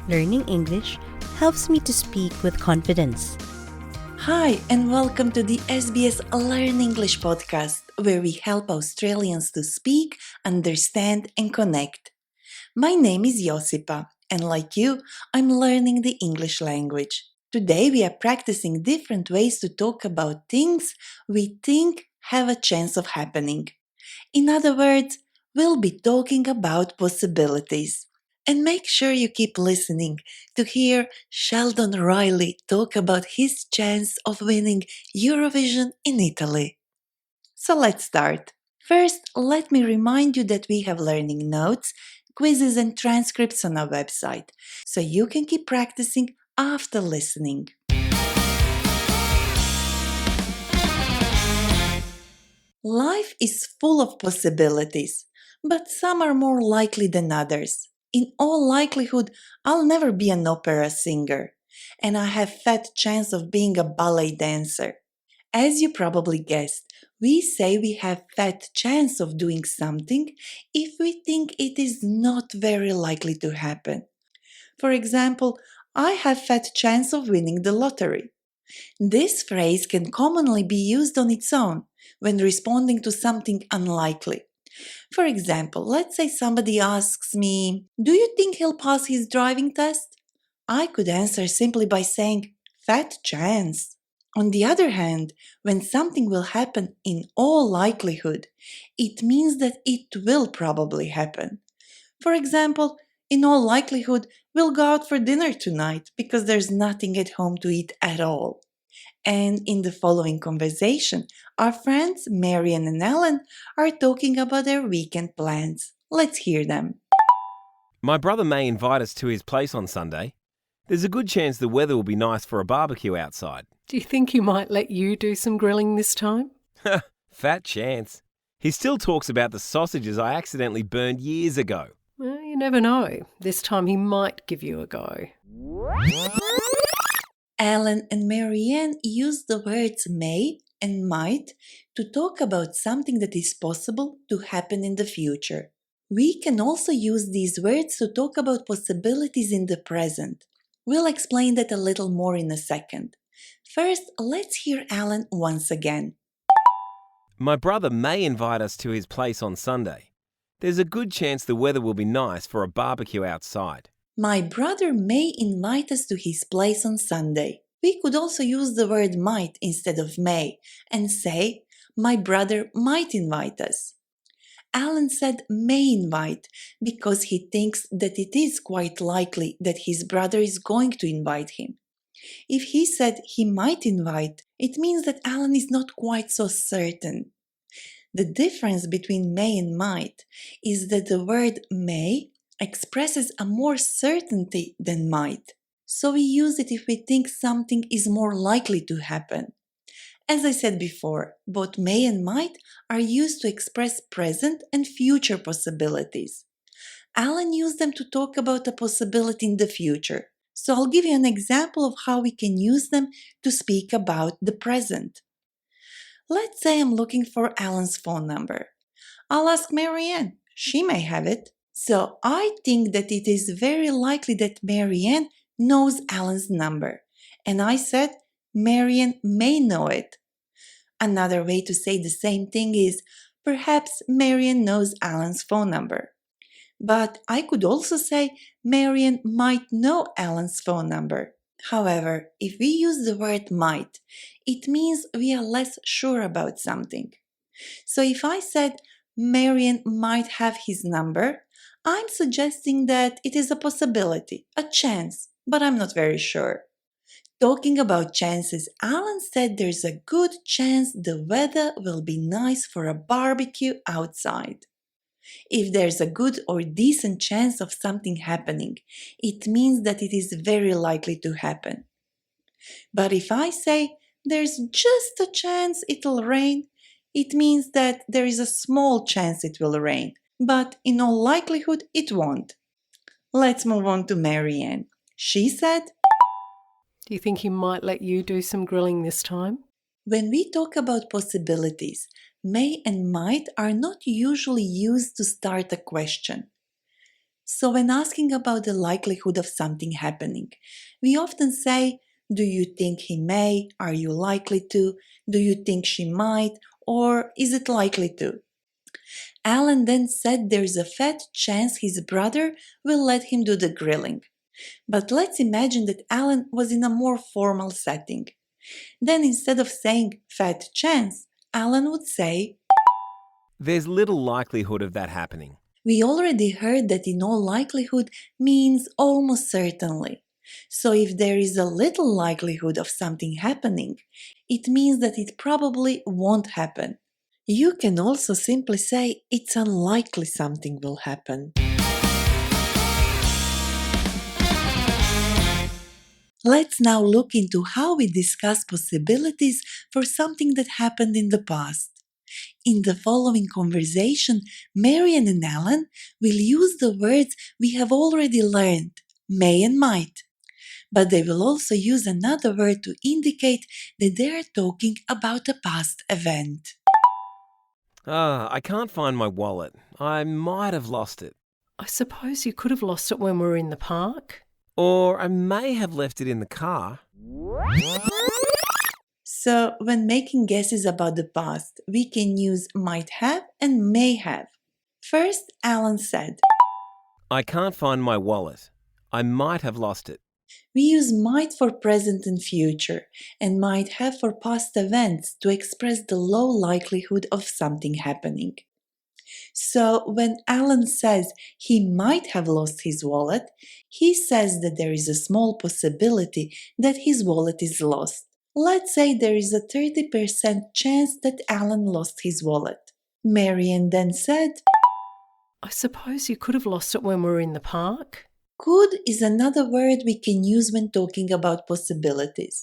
Learning English helps me to speak with confidence. Hi, and welcome to the SBS Learn English podcast, where we help Australians to speak, understand, and connect. My name is Josipa, and like you, I'm learning the English language. Today, we are practicing different ways to talk about things we think have a chance of happening. In other words, we'll be talking about possibilities. And make sure you keep listening to hear Sheldon Riley talk about his chance of winning Eurovision in Italy. So let's start. First, let me remind you that we have learning notes, quizzes, and transcripts on our website, so you can keep practicing after listening. Life is full of possibilities, but some are more likely than others. In all likelihood, I'll never be an opera singer, and I have fat chance of being a ballet dancer. As you probably guessed, we say we have fat chance of doing something if we think it is not very likely to happen. For example, I have fat chance of winning the lottery. This phrase can commonly be used on its own when responding to something unlikely. For example, let's say somebody asks me, "Do you think he'll pass his driving test?" I could answer simply by saying, "Fat chance." On the other hand, when something will happen in all likelihood, it means that it will probably happen. For example, in all likelihood, we'll go out for dinner tonight because there's nothing at home to eat at all. And in the following conversation, our friends Marian and Alan are talking about their weekend plans. Let's hear them. My brother may invite us to his place on Sunday. There's a good chance the weather will be nice for a barbecue outside. Do you think he might let you do some grilling this time? Fat chance. He still talks about the sausages I accidentally burned years ago. Well, you never know. This time he might give you a go. Alan and Marianne use the words may and might to talk about something that is possible to happen in the future. We can also use these words to talk about possibilities in the present. We'll explain that a little more in a second. First, let's hear Alan once again. My brother may invite us to his place on Sunday. There's a good chance the weather will be nice for a barbecue outside. My brother may invite us to his place on Sunday. We could also use the word might instead of may and say, my brother might invite us. Alan said may invite because he thinks that it is quite likely that his brother is going to invite him. If he said he might invite, it means that Alan is not quite so certain. The difference between may and might is that the word may expresses a more certainty than might. So we use it if we think something is more likely to happen. As I said before, both may and might are used to express present and future possibilities. Alan used them to talk about a possibility in the future. So I'll give you an example of how we can use them to speak about the present. Let's say I'm looking for Alan's phone number. I'll ask Marianne. She may have it. So I think that it is very likely that Marianne knows Alan's number. And I said Marianne may know it. Another way to say the same thing is perhaps Marianne knows Alan's phone number. But I could also say Marianne might know Alan's phone number. However, if we use the word might, it means we are less sure about something. So if I said Marianne might have his number, I'm suggesting that it is a possibility, a chance, but I'm not very sure. Talking about chances, Alan said there's a good chance the weather will be nice for a barbecue outside. If there's a good or decent chance of something happening, it means that it is very likely to happen. But if I say there's just a chance it'll rain, it means that there is a small chance it will rain, but in all likelihood it won't. Let's move on to Marianne. She said, Do you think he might let you do some grilling this time? when we talk about possibilities, may and might are not usually used to start a question. So when asking about the likelihood of something happening, we often say, do you think he may? Are you likely to? Do you think she might? Or is it likely to? Alan then said there's a fat chance his brother will let him do the grilling. But let's imagine that Alan was in a more formal setting. Then instead of saying fat chance, Alan would say, There's little likelihood of that happening. we already heard that in all likelihood means almost certainly. So if there is a little likelihood of something happening, it means that it probably won't happen. You can also simply say it's unlikely something will happen. Let's now look into how we discuss possibilities for something that happened in the past. In the following conversation, Marian and Alan will use the words we have already learned, may and might. But they will also use another word to indicate that they are talking about a past event. I can't find my wallet. I might have lost it. I suppose you could have lost it when we were in the park. Or I may have left it in the car. So, when making guesses about the past, we can use might have and may have. First, Alan said, I can't find my wallet. I might have lost it. we use might for present and future, and might have for past events to express the low likelihood of something happening. So, when Alan says he might have lost his wallet, he says that there is a small possibility that his wallet is lost. Let's say there is a 30% chance that Alan lost his wallet. Marian then said, I suppose you could have lost it when we were in the park. could is another word we can use when talking about possibilities.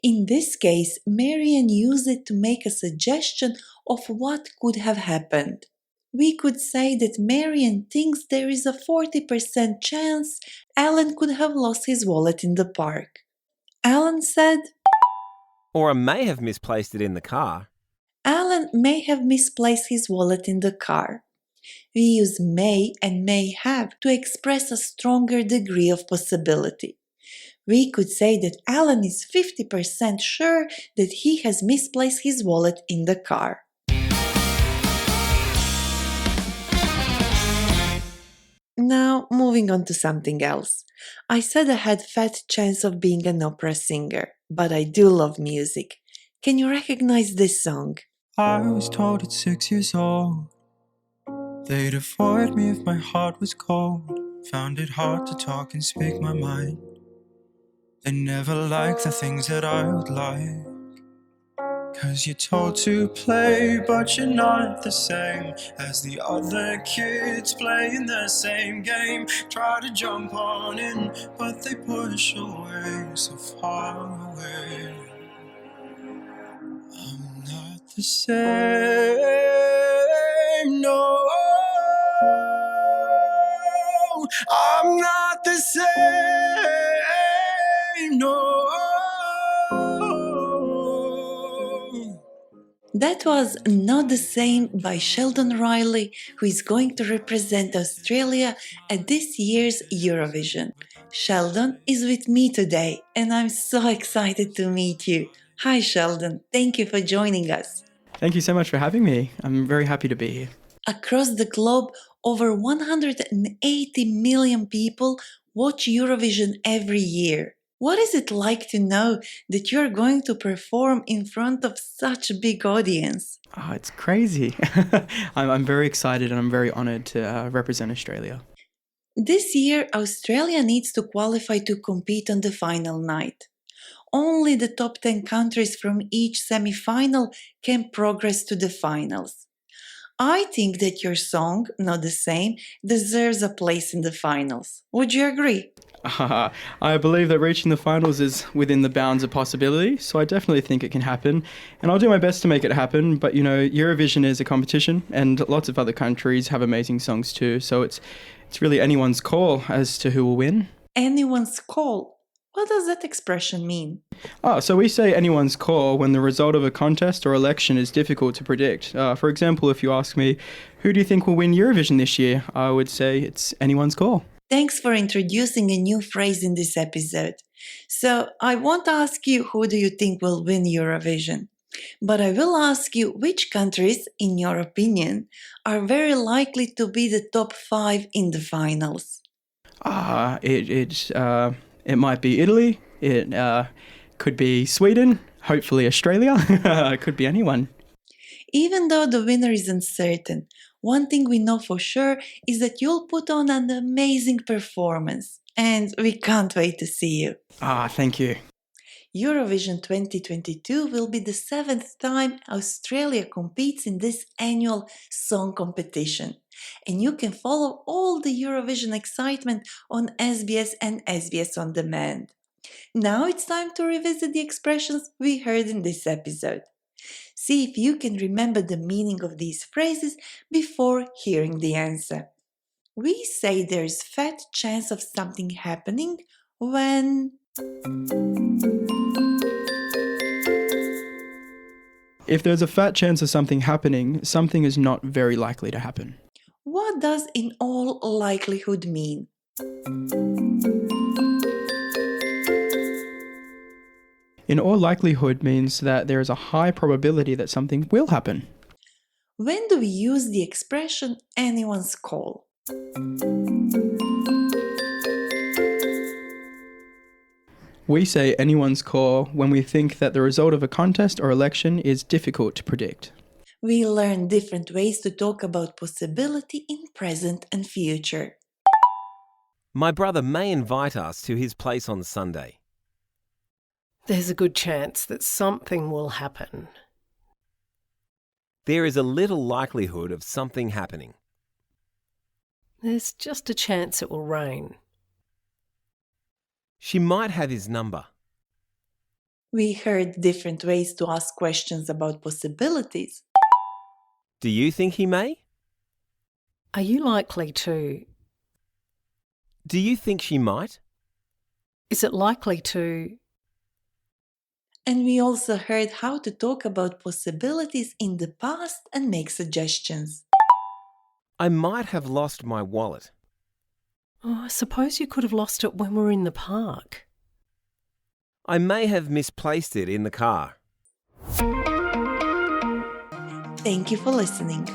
In this case, Marian used it to make a suggestion of what could have happened. We could say that Marian thinks there is a 40% chance Alan could have lost his wallet in the park. Alan said, Or I may have misplaced it in the car. Alan may have misplaced his wallet in the car. We use may and may have to express a stronger degree of possibility. We could say that Alan is 50% sure that he has misplaced his wallet in the car. Now, moving on to something else. I said I had fat chance of being an opera singer, but I do love music. Can you recognize this song? I was told at 6 years old they'd avoid me if my heart was cold. Found it hard to talk and speak my mind. They never liked the things that I would like. 'Cause you're told to play, but you're not the same as the other kids playing the same game. Try to jump on in, but they push away so far away. I'm not the same, no. I'm not the same, no. That was Not the Same by Sheldon Riley, who is going to represent Australia at this year's Eurovision. Sheldon is with me today, and I'm so excited to meet you. Hi Sheldon, thank you for joining us. Thank you so much for having me. I'm very happy to be here. Across the globe, over 180 million people watch Eurovision every year. What is it like to know that you're going to perform in front of such a big audience? Oh, it's crazy. I'm very excited and I'm very honoured to represent Australia. This year, Australia needs to qualify to compete on the final night. Only the top 10 countries from each semi-final can progress to the finals. I think that your song, Not the Same, deserves a place in the finals. Would you agree? I believe that reaching the finals is within the bounds of possibility, so I definitely think it can happen. And I'll do my best to make it happen, but Eurovision is a competition and lots of other countries have amazing songs too, so it's really anyone's call as to who will win. Anyone's call. What does that expression mean? So we say anyone's call when the result of a contest or election is difficult to predict. For example, if you ask me, who do you think will win Eurovision this year? I would say it's anyone's call. Thanks for introducing a new phrase in this episode. So I won't ask you who do you think will win Eurovision, but I will ask you which countries, in your opinion, are very likely to be the top 5 in the finals. It might be Italy. It could be Sweden. Hopefully Australia. It could be anyone. Even though the winner is uncertain, one thing we know for sure is that you'll put on an amazing performance, and we can't wait to see you. Thank you. Eurovision 2022 will be the 7th time Australia competes in this annual song competition. And you can follow all the Eurovision excitement on SBS and SBS On Demand. Now it's time to revisit the expressions we heard in this episode. See if you can remember the meaning of these phrases before hearing the answer. We say there's fat chance of something happening when... If there's a fat chance of something happening, something is not very likely to happen. What does in all likelihood mean? In all likelihood means that there is a high probability that something will happen. When do we use the expression anyone's call? We say anyone's call when we think that the result of a contest or election is difficult to predict. We learn different ways to talk about possibility in present and future. My brother may invite us to his place on Sunday. There's a good chance that something will happen. There is a little likelihood of something happening. There's just a chance it will rain. She might have his number. We heard different ways to ask questions about possibilities. Do you think he may? Are you likely to? Do you think she might? Is it likely to? And we also heard how to talk about possibilities in the past and make suggestions. I might have lost my wallet. I suppose you could have lost it when we were in the park. I may have misplaced it in the car. Thank you for listening.